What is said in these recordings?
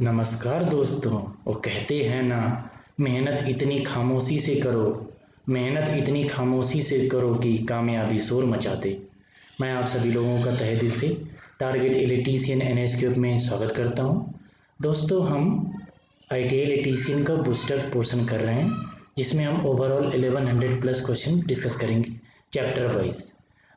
नमस्कार दोस्तों। वो कहते हैं ना, मेहनत इतनी खामोशी से करो, मेहनत इतनी खामोशी से करो कि कामयाबी शोर मचा दे। मैं आप सभी लोगों का तहे दिल से टारगेट इलेक्ट्रीशियन एनएसक्यूब में स्वागत करता हूं। दोस्तों, हम आईटीआई इलेक्ट्रीशियन का बूस्टर पोर्शन कर रहे हैं, जिसमें हम ओवरऑल 1100 प्लस क्वेश्चन डिस्कस करेंगे चैप्टर वाइज।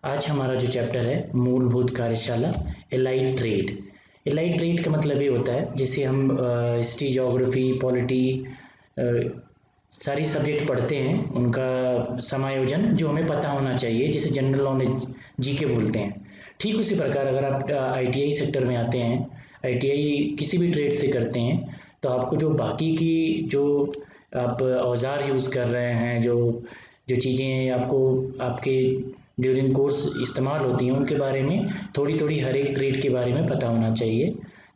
आज हमारा जो चैप्टर है मूलभूत कार्यशाला एलाइड ट्रेड। एलाइड ट्रेड का मतलब ये होता है, जैसे हम हिस्ट्री, ज्योग्राफी, पॉलिटी, सारी सब्जेक्ट पढ़ते हैं, उनका समायोजन जो हमें पता होना चाहिए, जैसे जनरल नॉलेज जीके बोलते हैं। ठीक उसी प्रकार अगर आप आईटीआई सेक्टर में आते हैं, आईटीआई किसी भी ट्रेड से करते हैं, तो आपको जो बाकी की जो आप औजार यूज़ कर रहे हैं, जो जो चीज़ें आपको आपके ड्यूरिंग कोर्स इस्तेमाल होती हैं, उनके बारे में थोड़ी थोड़ी हर एक ट्रेड के बारे में पता होना चाहिए,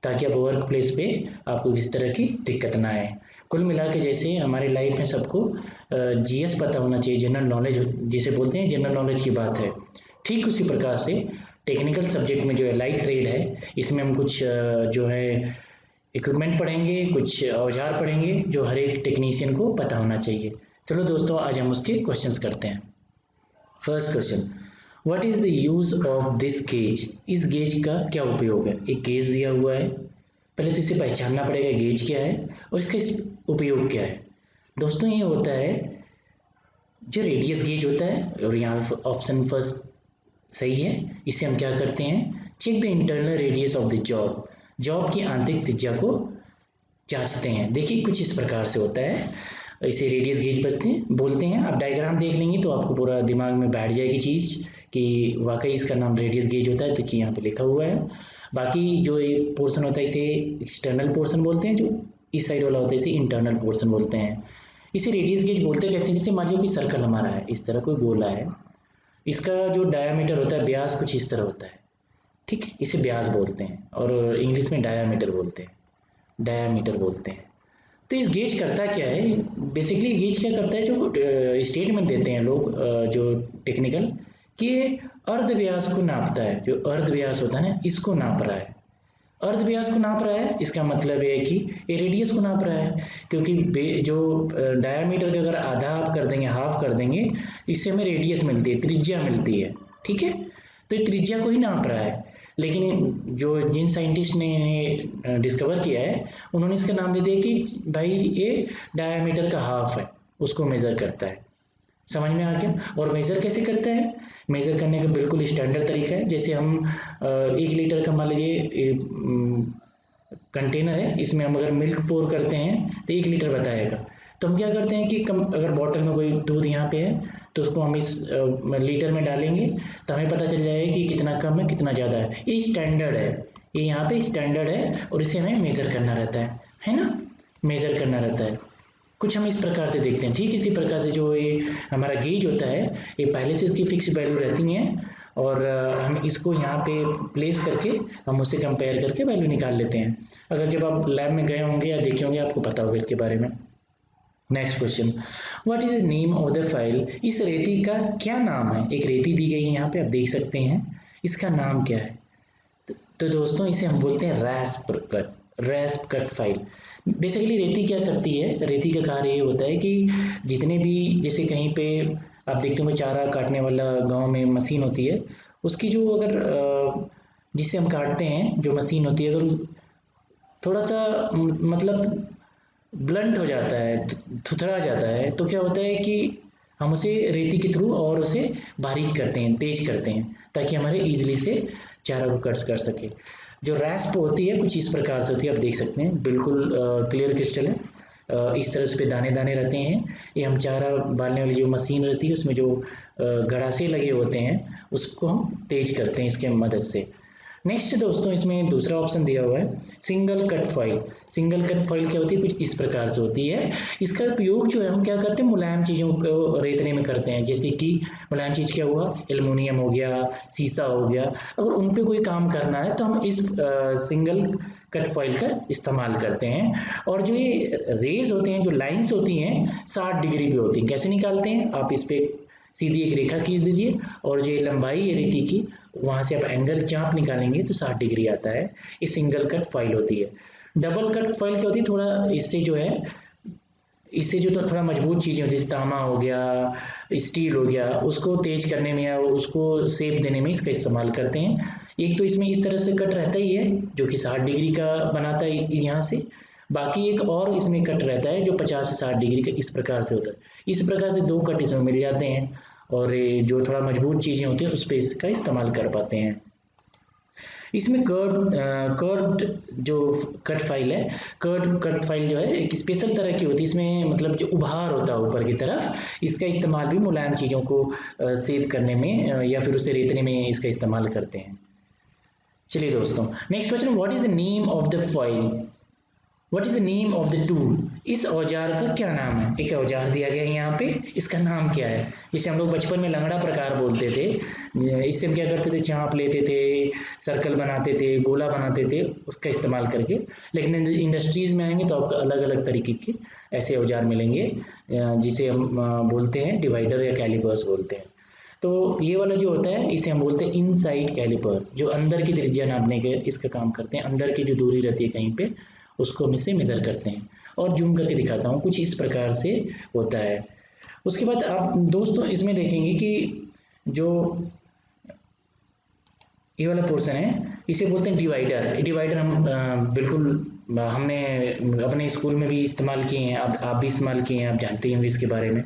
ताकि आप वर्क प्लेस पे आपको किसी तरह की दिक्कत ना आए। कुल मिला के जैसे हमारी लाइफ में सबको जीएस पता होना चाहिए, जनरल नॉलेज जिसे बोलते हैं, जनरल नॉलेज की बात है। ठीक उसी प्रकार से टेक्निकल सब्जेक्ट में जो एलाइड ट्रेड है, इसमें हम कुछ जो है इक्विपमेंट पढ़ेंगे, कुछ औजार पढ़ेंगे जो हर एक टेक्नीशियन को पता होना चाहिए। चलो दोस्तों, आज हम उसके क्वेश्चंस करते हैं। First question, what is the use of this gauge? इस गेज का क्या उपयोग है? एक गेज दिया हुआ है, पहले तो इसे पहचानना पड़ेगा गेज क्या है और इसका उपयोग क्या है। दोस्तों, ये होता है जो रेडियस गेज होता है, और यहाँ ऑप्शन फर्स्ट सही है। इससे हम क्या करते हैं, check the internal radius of the job, job की आंतरिक त्रिज्या को जांचते हैं। देखिए कुछ इस प्रकार से होता है, इसे रेडियस गेज बोलते हैं। आप डायग्राम देख लेंगे तो आपको पूरा दिमाग में बैठ जाएगी चीज़ कि वाकई इसका नाम रेडियस गेज होता है, तो कि यहाँ पे लिखा हुआ है। बाकी जो ये पोर्शन होता है इसे एक्सटर्नल पोर्शन बोलते हैं, जो इस साइड वाला होता है इसे इंटरनल पोर्शन बोलते हैं। इसे रेडियस गेज बोलते कैसे, जैसे मान लो कि सर्कल हमारा है, इस तरह कोई गोला है, इसका जो डायामीटर होता है, व्यास कुछ इस तरह होता है, ठीक है, इसे व्यास बोलते हैं, और इंग्लिश में डायामीटर बोलते हैं, डायामीटर बोलते हैं। तो इस गेज करता क्या है, बेसिकली गेज क्या करता है, जो स्टेटमेंट देते हैं लोग जो टेक्निकल, कि ये अर्ध व्यास को नापता है। जो अर्ध व्यास होता है ना, इसको नाप रहा है, अर्ध व्यास को नाप रहा है। इसका मतलब है कि ये रेडियस को नाप रहा है, क्योंकि जो डायामीटर का अगर आधा आप कर देंगे, हाफ कर देंगे, इससे हमें रेडियस मिलती है, त्रिज्या मिलती है, ठीक है। तो ये त्रिज्या को ही नाप रहा है। लेकिन जो जिन साइंटिस्ट ने डिस्कवर किया है, उन्होंने इसका नाम दे दिया कि भाई ये डायामीटर का हाफ है, उसको मेज़र करता है। समझ में आ गया? और मेज़र कैसे करता है? मेज़र करने का बिल्कुल स्टैंडर्ड तरीका है। जैसे हम 1 लीटर का मान लीजिए कंटेनर है, इसमें हम अगर मिल्क पोर करते हैं तो 1 लीटर बताएगा। तो हम क्या करते हैं कि कम, अगर बॉटल में कोई दूध यहाँ पे है, तो उसको हम इस लीटर में डालेंगे, तो हमें पता चल जाएगा कि कितना कम है कितना ज़्यादा है। ये स्टैंडर्ड है, ये यहाँ पे स्टैंडर्ड है, और इसे हमें मेज़र करना रहता है ना, मेज़र करना रहता है। कुछ हम इस प्रकार से देखते हैं। ठीक इसी प्रकार से जो ये हमारा गेज होता है, ये पहले से इसकी फिक्स वैल्यू रहती हैं, और हम इसको यहाँ पे प्लेस करके हम उससे कंपेयर करके वैल्यू निकाल लेते हैं। अगर जब आप लैब में गए होंगे या देखे होंगे, आपको पता होगा इसके बारे में। Next question, what is the name of the file? इस रेती का क्या नाम है? एक रेती दी गई है यहाँ पे, आप देख सकते हैं, इसका नाम क्या है? तो दोस्तों, इसे हम बोलते हैं रैस्प कट, रैस्प कट फाइल। बेसिकली रेती क्या करती है, रेती का कार्य ये होता है कि जितने भी, जैसे कहीं पे आप देखते होंगे चारा काटने वाला गांव में मशीन होती है, उसकी जो अगर जिससे हम काटते हैं जो मशीन होती है, अगर थोड़ा सा मतलब ब्लंट हो जाता है, थुथरा जाता है, तो क्या होता है कि हम उसे रेती के थ्रू और उसे बारीक करते हैं, तेज करते हैं, ताकि हमारे ईजिली से चारा को कट कर सके। जो रैस्प होती है कुछ इस प्रकार से होती है, आप देख सकते हैं, बिल्कुल क्लियर क्रिस्टल है। इस तरह से दाने दाने रहते हैं। ये हम चारा बालने वाली जो मशीन रहती है, उसमें जो गड़ासे लगे होते हैं, उसको हम तेज करते हैं इसके मदद से। नेक्स्ट दोस्तों, इसमें दूसरा ऑप्शन दिया हुआ है single cut foil. Single cut foil क्या होती है, कुछ इस प्रकार से होती है। इसका उपयोग जो है हम क्या करते हैं, मुलायम चीज़ों को रेतने में करते हैं। जैसे कि मुलायम चीज़ क्या हुआ, एल्युमिनियम हो गया, शीशा हो गया। अगर उन पे कोई काम करना है तो हम इस सिंगल कट फॉइल का इस्तेमाल करते हैं। और जो ये रेज होते हैं, जो लाइंस होती हैं, 60 डिग्री पे होती हैं। कैसे निकालते हैं, आप इस पे सीधी एक रेखा खींच दीजिए, और जो लंबाई है रेती की, वहाँ से आप एंगल चाप निकालेंगे तो 60 डिग्री आता है। ये सिंगल कट फाइल होती है। डबल कट फॉइल क्या होती है, थोड़ा इससे जो है, इससे जो तो थोड़ा मजबूत चीज़ें होती है, जैसे तांबा हो गया, स्टील हो गया, उसको तेज करने में या उसको शेप देने में इसका इस्तेमाल करते हैं। एक तो इसमें इस तरह से कट रहता ही है जो कि 60 डिग्री का बनाता है यहाँ से, बाकी एक और इसमें कट रहता है जो 50 से 60 डिग्री का इस प्रकार से होता है। इस प्रकार से दो कट इसमें मिल जाते हैं और ये जो थोड़ा मजबूत चीज़ें होती हैं उस पर इसका इस्तेमाल कर पाते हैं। इसमें कर्व्ड जो कट फाइल है, कर्व्ड कट फाइल जो है एक स्पेशल तरह की होती है, इसमें मतलब जो उभार होता है ऊपर की तरफ, इसका इस्तेमाल भी मुलायम चीज़ों को सेव करने में या फिर उसे रेतने में इसका इस्तेमाल करते हैं। चलिए दोस्तों, next question, what is the name of the file, what is the name of the tool, इस औजार का क्या नाम है। एक औजार दिया गया है यहाँ पे, इसका नाम क्या है। जैसे हम लोग बचपन में लंगड़ा प्रकार बोलते थे, इससे हम क्या करते थे, चाँप लेते थे, सर्कल बनाते थे, गोला बनाते थे उसका इस्तेमाल करके। लेकिन इंडस्ट्रीज़ में आएंगे तो आपको अलग अलग तरीके के ऐसे औजार मिलेंगे जिसे हम बोलते हैं डिवाइडर या कैलिपर्स बोलते हैं। तो ये वाला जो होता है इसे हम बोलते हैं इनसाइड कैलिपर, जो अंदर की त्रिज्या नापने के इसका काम करते हैं, अंदर की जो दूरी रहती है कहीं पे उसको हम इसे मेज़र करते हैं। और जूम करके दिखाता हूँ, कुछ इस प्रकार से होता है। उसके बाद आप दोस्तों इसमें देखेंगे कि जो ये वाला पोर्शन है इसे बोलते हैं डिवाइडर। डिवाइडर हम बिल्कुल हमने अपने स्कूल में भी इस्तेमाल किए हैं, आप भी इस्तेमाल किए हैं, आप जानते होंगे इसके बारे में।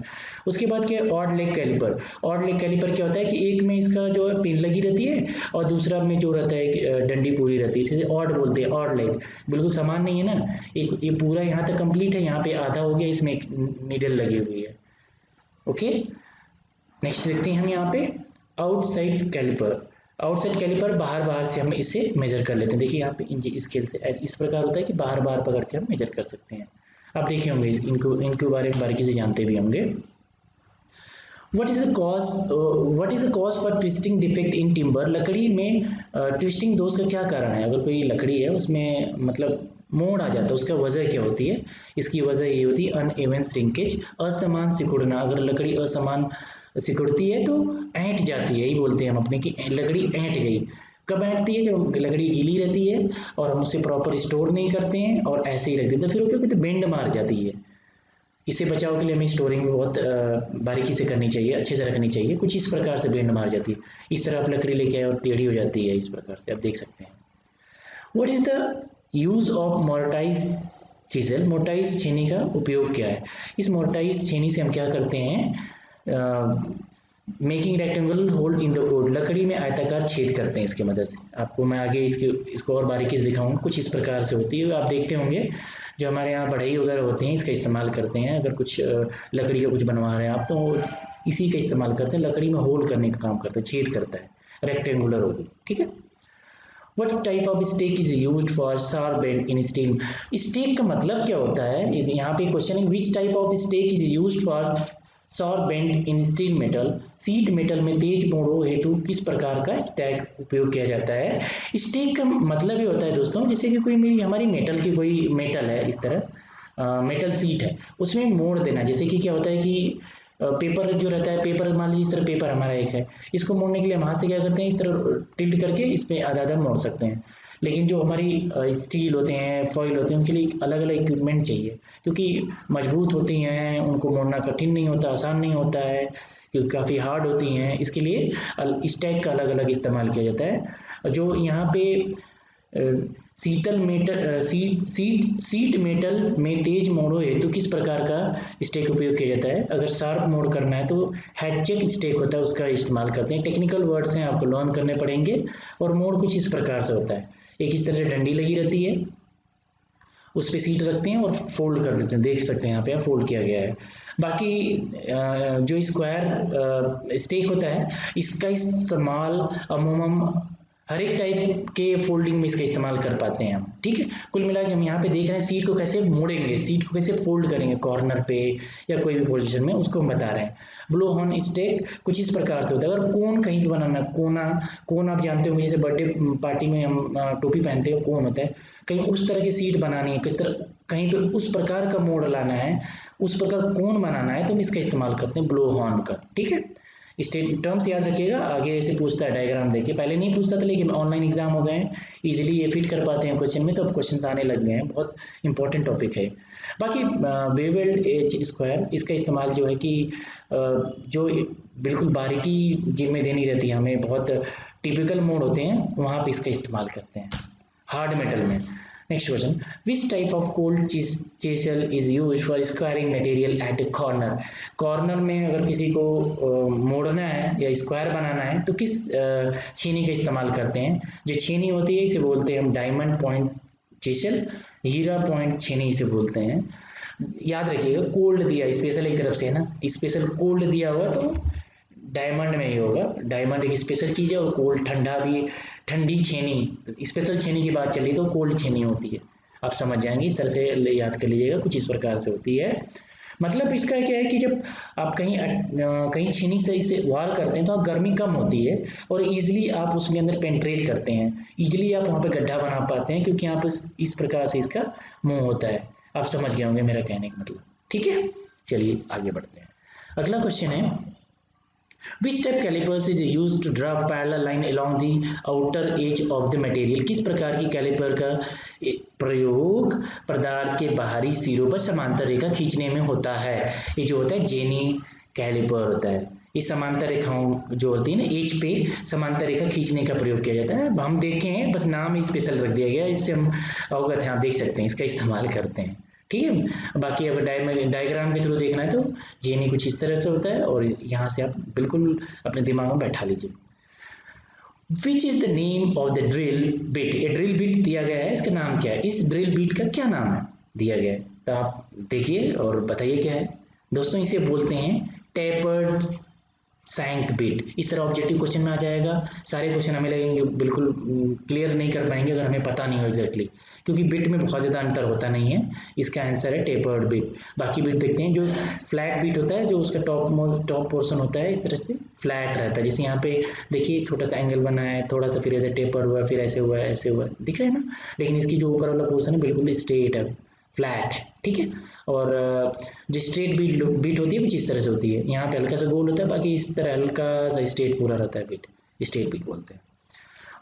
उसके बाद क्या है, odd leg calliper. Odd leg calliper क्या होता है कि एक में इसका जो है पिन लगी रहती है और दूसरा में जो रहता है डंडी पूरी रहती है, इसे ऑड बोलते हैं। ऑड लेग बिल्कुल समान नहीं है ना, एक ये पूरा यहाँ तक कंप्लीट है, यहाँ पे आधा हो गया, इसमें एक नीडल लगी हुई है। ओके, नेक्स्ट देखते हैं हम यहाँ पे आउटसाइड कैलिपर। आउटसाइड कैलिपर बाहर बाहर से हम इसे मेजर कर लेते हैं। देखिए यहाँ पे इंच स्केल से इस प्रकार होता है कि बाहर बाहर पकड़ के हम मेजर कर सकते हैं। आप देखे होंगे इनको, इनके बारे में बारीकी से जानते भी होंगे। What is the cause for twisting defect in timber. लकड़ी में ट्विस्टिंग दोष का क्या कारण है। अगर कोई लकड़ी है उसमें मतलब मोड़ आ जाता है, उसका वजह क्या होती है। इसकी वजह ये होती है अनइवन श्रिंकेज, असमान सिकुड़ना। अगर लकड़ी असमान सिकुड़ती है तो ऐंठ जाती है, यही बोलते हैं हम अपने कि लकड़ी ऐंठ गई। कब ऐंठती है, जब लकड़ी गीली रहती है और हम उसे प्रॉपर स्टोर नहीं करते हैं और ऐसे ही रख देते हैं, फिर वो क्या कहते हैं बेंड मार जाती है। इससे बचाव के लिए हमें स्टोरिंग बहुत बारीकी से करनी चाहिए, अच्छे से रखनी चाहिए। कुछ इस प्रकार से बेंड मार जाती है, इस तरह आप लकड़ी लेके आए और टेढ़ी हो जाती है, इस प्रकार से आप देख सकते हैं। What is the use of mortise chisel. Mortise छेनी का उपयोग क्या है। इस मोर्टाइज छेनी से हम क्या करते हैं, making rectangular hole in the wood, लकड़ी में आयताकार छेद करते हैं इसकी मदद से। आपको मैं आगे इसको और बारीकी से दिखाऊंगा। कुछ इस प्रकार से होती है, आप देखते होंगे जो हमारे यहाँ बढ़ई वगैरह होते हैं इसका इस्तेमाल करते हैं। अगर कुछ लकड़ी का कुछ बनवा रहे हैं आप तो इसी का इस्तेमाल करते हैं, लकड़ी में होल करने का काम करता है, छेद करता है, रेक्टेंगुलर होगी। ठीक है। What type of stake is used for sharp bend in steel? Stake का मतलब क्या होता है, यहाँ पे क्वेश्चन है which type of stake is used for sharp bend in steel metal? Sheet metal में तेज मोड़ों हेतु किस प्रकार का स्टैक उपयोग किया जाता है। स्टेक का मतलब ये होता है दोस्तों, जैसे कि कोई मेरी हमारी मेटल की कोई मेटल है, इस तरह मेटल सीट है, उसमें मोड़ देना। जैसे कि क्या होता है कि पेपर जो रहता है, पेपर मान लीजिए इस तरह पेपर हमारा एक है, इसको मोड़ने के लिए हम हाथ से क्या करते हैं, इस तरह टिल्ट करके इस पर आधा आधा मोड़ सकते हैं। लेकिन जो हमारी स्टील होते हैं, फॉइल होते हैं, उनके लिए अलग अलग इक्विपमेंट चाहिए, क्योंकि मजबूत होती हैं, उनको मोड़ना कठिन नहीं होता, आसान नहीं होता है, क्योंकि काफ़ी हार्ड होती हैं। इसके लिए स्टैक का अलग अलग इस्तेमाल किया जाता है। जो यहाँ पे शीतल मेटल सीट मेटल में तेज मोड़ों हेतु किस प्रकार का स्टेक उपयोग किया जाता है। अगर शार्प मोड़ करना है तो हैचेक स्टेक होता है, उसका इस्तेमाल करते हैं। टेक्निकल वर्ड्स हैं, आपको लर्न करने पड़ेंगे। और मोड़ कुछ इस प्रकार से होता है, एक इस तरह से डंडी लगी रहती है, उस पर सीट रखते हैं और फोल्ड कर देते हैं, देख सकते हैं यहाँ पे फोल्ड किया गया है। बाकी जो स्क्वायर स्टेक होता है इसका इस्तेमाल अमूमन हर एक टाइप के फोल्डिंग में इसका इस्तेमाल कर पाते हैं हम। ठीक है, कुल मिला के हम यहाँ पे देख रहे हैं सीट को कैसे मोड़ेंगे, सीट को कैसे फोल्ड करेंगे कॉर्नर पे या कोई भी पोजीशन में, उसको हम बता रहे हैं। ब्लो हॉर्न स्टेक कुछ इस प्रकार से होता है। अगर कोन कहीं पे बनाना, कोन आप जानते होंगे, जैसे बर्थडे पार्टी में हम टोपी पहनते हैं, कोन होता है, कहीं उस तरह की सीट बनानी है, किस तरह कहीं पे उस प्रकार का मोड़ लाना है, उस प्रकार कोन बनाना है, तो हम इसका इस्तेमाल करते हैं ब्लो हॉर्न का। ठीक है, स्टेट टर्म्स याद रखिएगा, आगे ऐसे पूछता है डायग्राम देखिए, पहले नहीं पूछता था लेकिन ऑनलाइन एग्जाम हो गए हैं, इजीली ये फिट कर पाते हैं क्वेश्चन में, तो अब क्वेश्चन आने लग गए हैं, बहुत इंपॉर्टेंट टॉपिक है। बाकी बेवेल्ड एच स्क्वायर, इसका इस्तेमाल जो है कि जो बिल्कुल बारीकी जिनमें देनी रहती है हमें, बहुत टिपिकल मोड होते हैं वहाँ पे इसका इस्तेमाल करते हैं हार्ड मेटल में। Next question, which type of cold chisel is use for squaring material at A corner. Corner में अगर किसी को मोड़ना है या स्क्वायर बनाना है तो किस छेनी का इस्तेमाल करते हैं। जो छेनी होती है इसे बोलते हैं हम डायमंड पॉइंट चीजल, हीरा पॉइंट छेनी इसे बोलते हैं। याद रखिएगा कोल्ड दिया स्पेशल एक तरफ से है ना, स्पेशल कोल्ड दिया हुआ तो डायमंड में ही होगा। डायमंड एक स्पेशल चीज़ है, और कोल्ड ठंडा भी, ठंडी छेनी, स्पेशल छेनी की बात चली तो कोल्ड छेनी होती है। आप समझ जाएंगे, इस तरह से याद कर लीजिएगा, कुछ इस प्रकार से होती है। मतलब इसका क्या है कि जब आप कहीं छेनी से इसे वार करते हैं तो गर्मी कम होती है और इजीली आप उसके अंदर पेंट्रेट करते हैं, इजीली आप वहाँ पे गड्ढा बना पाते हैं, क्योंकि आप इस प्रकार से इसका मुंह होता है। आप समझ गए होंगे मेरा कहने का मतलब, ठीक है। चलिए आगे बढ़ते हैं। अगला क्वेश्चन है, Which type calipers is used to draw parallel line along the outer edge of the material। किस प्रकार की कैलिपर का प्रयोग पदार्थ के बाहरी सिरों पर समांतर रेखा खींचने में होता है। ये जो होता है जेनी कैलिपर होता है। ये समांतर रेखाओं जो होती है ना, एज पे समांतर रेखा खींचने का प्रयोग किया जाता है। हम देखे हैं, बस नाम ही स्पेशल रख दिया गया, इससे हम अवगत हैं, आप देख सकते हैं इसका इस्तेमाल करते हैं, ठीक है। बाकी अगर डायग्राम के थ्रू देखना है तो जेनी कुछ इस तरह से होता है, और यहाँ से आप बिल्कुल अपने दिमाग में बैठा लीजिए। Which is the name of the drill bit. ये ड्रिल बिट दिया गया है, इसका नाम क्या है, इस ड्रिल बिट का क्या नाम है दिया गया है, तो आप देखिए और बताइए क्या है। दोस्तों इसे बोलते हैं टेपर्ड सैंक बिट। इस तरह ऑब्जेक्टिव क्वेश्चन में आ जाएगा। सारे क्वेश्चन हमें लगेंगे बिल्कुल क्लियर नहीं कर पाएंगे अगर हमें पता नहीं हो एग्जैक्टली, क्योंकि बिट में बहुत ज़्यादा अंतर होता नहीं है। इसका आंसर है टेपर्ड बिट। बाकी बिट देखते हैं, जो फ्लैट बिट होता है, जो उसका टॉप पोर्शन होता है इस तरह से फ्लैट रहता है। जैसे यहाँ पे देखिए छोटा सा एंगल बना है, थोड़ा सा फिर ऐसे टेपर हुआ, फिर ऐसे हुआ, ऐसे हुआ, दिख रहा है ना। लेकिन इसकी जो ऊपर वाला पोर्शन है बिल्कुल स्ट्रेट है, फ्लैट है, ठीक है। और जो स्ट्रेट बीट होती है कुछ इस तरह से होती है, यहाँ पे हल्का सा गोल होता है, बाकी इस तरह हल्का सा स्ट्रेट पूरा रहता है बीट, स्ट्रेट बीट बोलते हैं।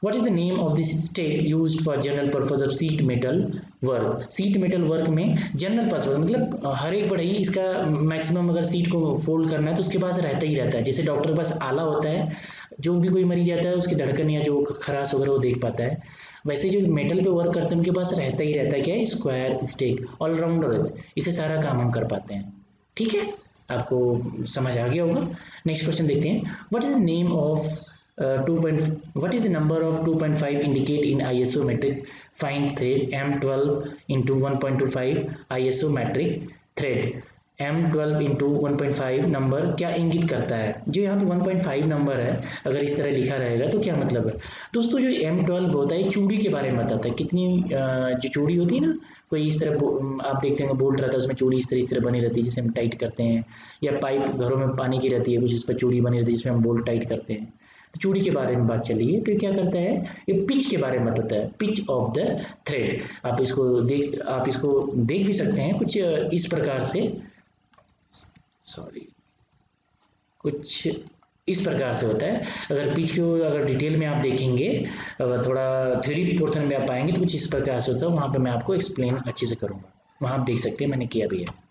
What is the name of this stick used for general purpose of sheet metal work। sheet metal work में जनरल पर्पज मतलब हर एक बढ़ई इसका मैक्सिमम अगर सीट को फोल्ड करना है तो उसके पास रहता ही रहता है। जैसे डॉक्टर के पास आला होता है, जो भी कोई मरीज आता है उसकी धड़कन या जो खराश वगैरह वो देख पाता है, वैसे जो मेटल पे वर्क करते हैं उनके पास रहता ही रहता है क्या है, स्क्वायर स्टिक, ऑलराउंडर, इसे सारा काम हम कर पाते हैं, ठीक है। आपको समझ आ गया होगा। नेक्स्ट क्वेश्चन देखते हैं, what is the name of what is the number of 2.5 indicate in isometric fine thread M12 into 1.25 isometric thread। M12 into 1.5 number क्या इंगित करता है। जो यहाँ पे 1.5 नंबर है, अगर इस तरह लिखा रहेगा तो क्या मतलब है। दोस्तों जो M12 होता है चूड़ी के बारे में बताता है, कितनी जो चूड़ी होती है ना, कोई इस तरह आप देखते हैं बोल्ट रहता है उसमें चूड़ी इस तरह बनी रहती है जिसे हम टाइट करते हैं, या पाइप घरों में पानी की रहती है कुछ इस पर चूड़ी बनी रहती है जिसमें हम बोल्ट टाइट करते हैं। तो चूड़ी के बारे में बात चल रही है, तो क्या करता है ये पिच के बारे में बताता है, पिच ऑफ द थ्रेड। आप इसको देख भी सकते हैं कुछ इस प्रकार से, कुछ इस प्रकार से होता है। अगर पिच को अगर डिटेल में आप देखेंगे, अगर थोड़ा थ्योरी पोर्शन में आप आएंगे तो कुछ इस प्रकार से होता है, वहाँ पे मैं आपको एक्सप्लेन अच्छे से करूँगा, वहाँ आप देख सकते हैं मैंने किया भी है।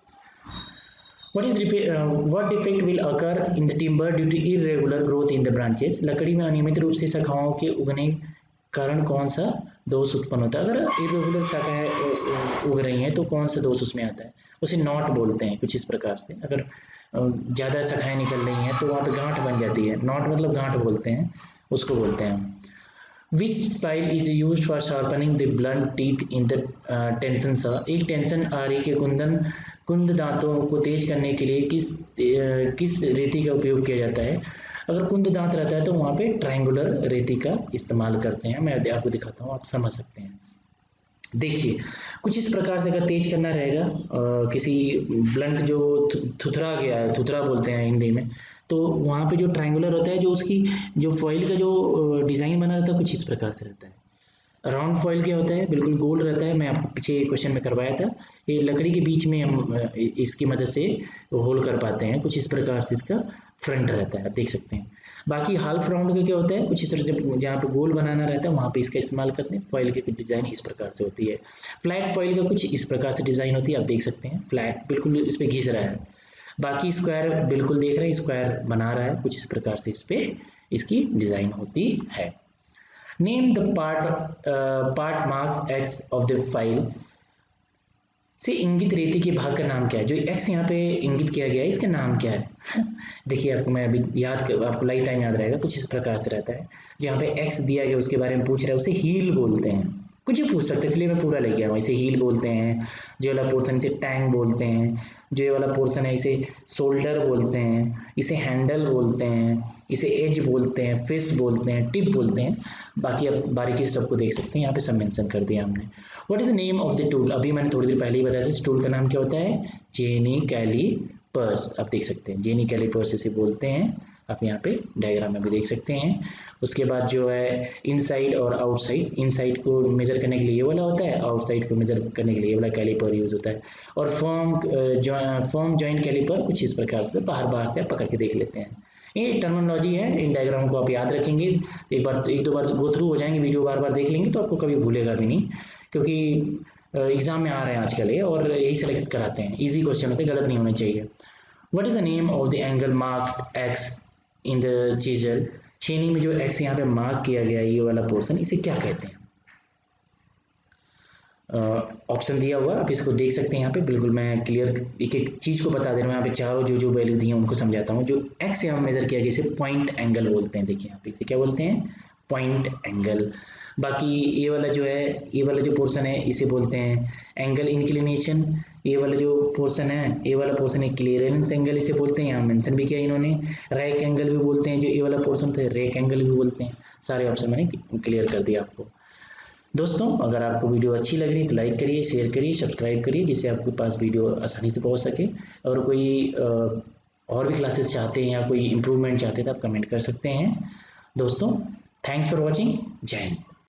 What defect will occur in the timber due to irregular growth in the branches। लकड़ी में अनियमित रूप से शाखाओं के उगने कारण कौन सा दोष उत्पन्न होता है। अगर इरेगुलर शाखाएं उग रही हैं तो कौन सा दोष उसमें आता है, उसे नॉट बोलते हैं कुछ इस प्रकार से। अगर ज़्यादा शाखाएं निकल रही हैं तो वहाँ पे गांठ बन जाती है, नॉट मतलब गांठ बोलते हैं, उसको बोलते हैं हम। Which file is used for sharpening the blunt teeth in the tension saw। एक टेंशन आरी के कुंद दांतों को तेज करने के लिए किस रेती का उपयोग किया जाता है। अगर कुंद दांत रहता है तो वहाँ पे ट्रायंगुलर रेती का इस्तेमाल करते हैं। मैं आपको दिखाता हूँ, आप समझ सकते हैं। देखिए कुछ इस प्रकार से अगर तेज करना रहेगा, किसी ब्लंट जो थुथरा गया है, थुथरा बोलते हैं हिंदी में, तो वहाँ पे जो ट्रायंगुलर होता है, जो उसकी जो फॉइल का जो डिज़ाइन बना रहता है कुछ इस प्रकार से रहता है। राउंड फॉइल क्या होता है, बिल्कुल गोल रहता है, मैं आपको पीछे क्वेश्चन में करवाया था। ये लकड़ी के बीच में हम इसकी मदद से होल कर पाते हैं, कुछ इस प्रकार से इसका फ्रंट रहता है, आप देख सकते हैं। बाकी हाफ राउंड का क्या होता है, कुछ इस तरह जब जहाँ पे गोल बनाना रहता है वहाँ पे इसका इस्तेमाल करते हैं। फॉइल की डिज़ाइन इस प्रकार से होती है। फ्लैट फॉइल का कुछ इस प्रकार से डिज़ाइन होती है, आप देख सकते हैं। फ्लैट बिल्कुल इस पर घिस रहा है। बाकी स्क्वायर बिल्कुल देख रहे हैं, स्क्वायर बना रहा है, कुछ इस प्रकार से इस पर इसकी डिज़ाइन होती है। Name the part marks x of the file से इंगित रेती के भाग का नाम क्या है। जो एक्स यहाँ पे इंगित किया गया है इसका नाम क्या है देखिए आपको मैं अभी आपको लाइफ टाइम याद रहेगा, कुछ इस प्रकार से रहता है। जो यहाँ पे एक्स दिया गया उसके बारे में पूछ रहा है, उसे हील बोलते हैं। कुछ भी पूछ सकते हैं, इसलिए मैं पूरा लेके आया हूँ। इसे हील बोलते हैं, जो वाला पोर्सन इसे टैंक बोलते हैं, जो ये वाला पोर्सन है इसे शोल्डर बोलते हैं, इसे हैंडल बोलते हैं, इसे एज बोलते हैं, फिश बोलते हैं, टिप बोलते हैं। बाकी आप बारीकी से सबको देख सकते हैं, यहाँ पे सब मेंशन कर दिया हमने। What is the name of the tool, अभी मैंने थोड़ी देर पहले ही बताया था, इस टूल का नाम क्या होता है, जेनी कैलीपर्स। आप देख सकते हैं जेनी कैलीपर्स इसे बोलते हैं, आप यहाँ पे डायग्राम में भी देख सकते हैं। उसके बाद जो है इनसाइड और आउटसाइड, इनसाइड को मेजर करने के लिए ये वाला होता है, आउटसाइड को मेजर करने के लिए ये वाला कैलीपर यूज होता है। और फॉर्म जॉइंट कैलीपर कुछ इस प्रकार से बाहर से पकड़ के देख लेते हैं। ये टर्मिनोलॉजी है, इन डायग्राम को आप याद रखेंगे, एक दो बार गो थ्रू हो जाएंगे, वीडियो बार बार देख लेंगे तो आपको कभी भूलेगा भी नहीं, क्योंकि एग्जाम में आ रहे हैं आजकल ये, और यही सेलेक्ट कराते हैं। इजी क्वेश्चन होते हैं, गलत नहीं होने चाहिए। What is the name of the angle marked x in the chisel, छेनी में जो एक्स यहाँ पे मार्क किया गया ये वाला पोर्शन, इसे क्या कहते हैं। ऑप्शन दिया हुआ आप इसको देख सकते हैं। यहाँ पे बिल्कुल मैं क्लियर एक एक चीज़ को बता दे रहा हूँ। यहाँ पे चारों जो वैल्यू दी हैं उनको समझाता हूँ। जो एक्स यहाँ मेजर किया गया इसे पॉइंट एंगल बोलते हैं। देखिए यहाँ पे इसे क्या बोलते हैं, पॉइंट एंगल। बाकी ये वाला जो है, ये वाला जो पोर्शन है इसे बोलते हैं एंगल इंक्लिनेशन। ये वाला जो पोर्शन है, ये वाला पोर्शन है क्लियरेंस एंगल इसे बोलते हैं, यहाँ मेंशन भी किया इन्होंने। रैक एंगल भी बोलते हैं, जो ये वाला पोर्शन था रैक एंगल भी बोलते हैं। सारे ऑप्शन मैंने क्लियर कर दिया आपको। दोस्तों अगर आपको वीडियो अच्छी लग रही है तो लाइक करिए, शेयर करिए, सब्सक्राइब करिए, जिससे आपके पास वीडियो आसानी से पहुंच सके। और कोई और भी क्लासेस चाहते हैं या कोई इम्प्रूवमेंट चाहते हैं तो आप कमेंट कर सकते हैं। दोस्तों थैंक्स फॉर वॉचिंग, जय हिंद।